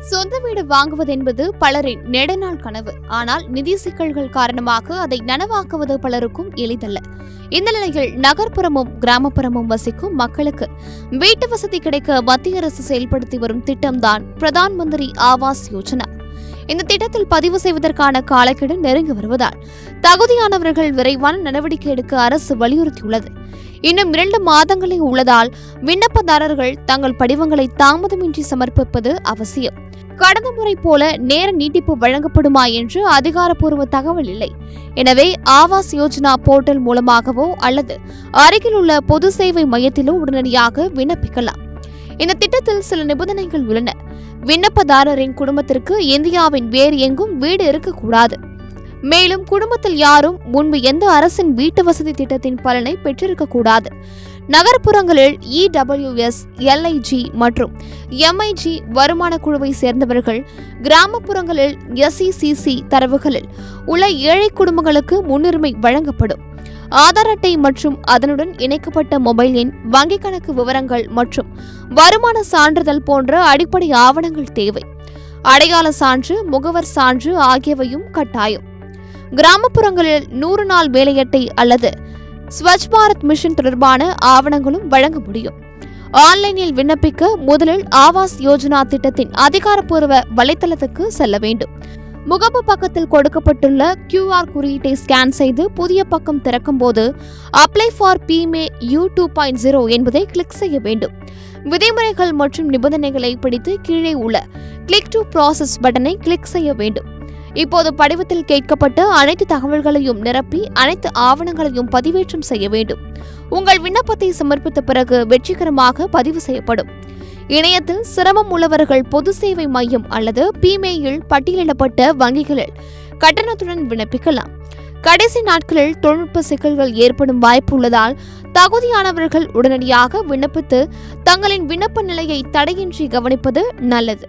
சொந்த வீடு வாங்குவது என்பது பலரின் நெடுநாள் கனவு. ஆனால் நிதி சிக்கல்கள் காரணமாக அதை நனவாக்குவது பலருக்கும் எளிதல்ல. இந்த நிலையில் நகர்ப்புறமும் கிராமப்புறமும் வசிக்கும் மக்களுக்கு வீட்டு வசதி கிடைக்க மத்திய அரசு செயல்படுத்தி வரும் திட்டம்தான் பிரதான் மந்திரி ஆவாஸ் யோஜனா. இந்த திட்டத்தில் பதிவு செய்வதற்கான காலக்கெடு நெருங்கி வருவதால் தகுதியானவர்கள் விரைவான நடவடிக்கை எடுக்க அரசு வலியுறுத்தியுள்ளது. இன்னும் 2 மாதங்களே உள்ளதால் விண்ணப்பதாரர்கள் தங்கள் படிவங்களை தாமதமின்றி சமர்ப்பிப்பது அவசியம். கடந்த முறை போல நேர நீட்டிப்பு வழங்கப்படுமா என்று அதிகாரப்பூர்வ தகவல் இல்லை. எனவே ஆவாஸ் யோஜனா போர்ட்டல் மூலமாகவோ அல்லது அருகில் உள்ள பொது சேவை மையத்திலோ உடனடியாக விண்ணப்பிக்கலாம். இந்த திட்டத்தில் சில நிபந்தனைகள் உள்ளன. விண்ணப்பதாரரின் குடும்பத்திற்கு இந்தியாவின் வேறு எங்கும் வீடு இருக்கக்கூடாது. மேலும் குடும்பத்தில் யாரும் முன்பு எந்த அரசின் வீட்டு வசதி திட்டத்தின் பலனை பெற்றிருக்கக்கூடாது. நகர்ப்புறங்களில் EWS, LIG மற்றும் MIG வருமான குழுவை சேர்ந்தவர்கள், கிராமப்புறங்களில் SECC தரவுகளில் உள்ள ஏழை குடும்பங்களுக்கு முன்னுரிமை வழங்கப்படும். ஆதார் அட்டை மற்றும் அதனுடன் இணைக்கப்பட்ட மொபைல் எண், வங்கிக் கணக்கு விவரங்கள் மற்றும் வருமான சான்றிதழ் போன்ற அடிப்படை ஆவணங்கள் தேவை. அடையாள சான்று, முகவர் சான்று ஆகியவையும் கட்டாயம். கிராமப்புறங்களில் 100 நாள் வேலை அட்டை அல்லது ஸ்வச் பாரத் மிஷன் தொடர்பான ஆவணங்களும் வழங்க முடியும். ஆன்லைனில் விண்ணப்பிக்க முதலில் ஆவாஸ் யோஜனா திட்டத்தின் அதிகாரப்பூர்வ வலைத்தளத்துக்கு செல்ல வேண்டும். முகப்பு பக்கத்தில் கொடுக்கப்பட்டுள்ள QR குறியீட்டை ஸ்கேன் செய்து புதிய பக்கம் திறக்கும் போது அப்ளை ஃபார் PMAY U 2.0 என்பதை கிளிக் செய்ய வேண்டும். விதிமுறைகள் மற்றும் நிபந்தனைகளை பிடித்து கீழே உள்ள கிளிக் டு ப்ராசஸ் பட்டனை கிளிக் செய்ய வேண்டும். இப்போது படிவத்தில் கேட்கப்பட்ட அனைத்து தகவல்களையும் நிரப்பி அனைத்து ஆவணங்களையும் பதிவேற்றம் செய்ய வேண்டும். உங்கள் விண்ணப்பத்தை சமர்ப்பித்த பிறகு வெற்றிகரமாக பதிவு செய்யப்படும். இணையத்தில் சிரமம் உள்ளவர்கள் பொது சேவை மையம் அல்லது PMAYயில் பட்டியலிடப்பட்ட வங்கிகளில் கட்டணத்துடன் விண்ணப்பிக்கலாம். கடைசி நாட்களில் தொழில்நுட்ப சிக்கல்கள் ஏற்படும் வாய்ப்பு உள்ளதால் தகுதியானவர்கள் உடனடியாக விண்ணப்பித்து தங்களின் விண்ணப்ப நிலையை தடையின்றி கவனிப்பது நல்லது.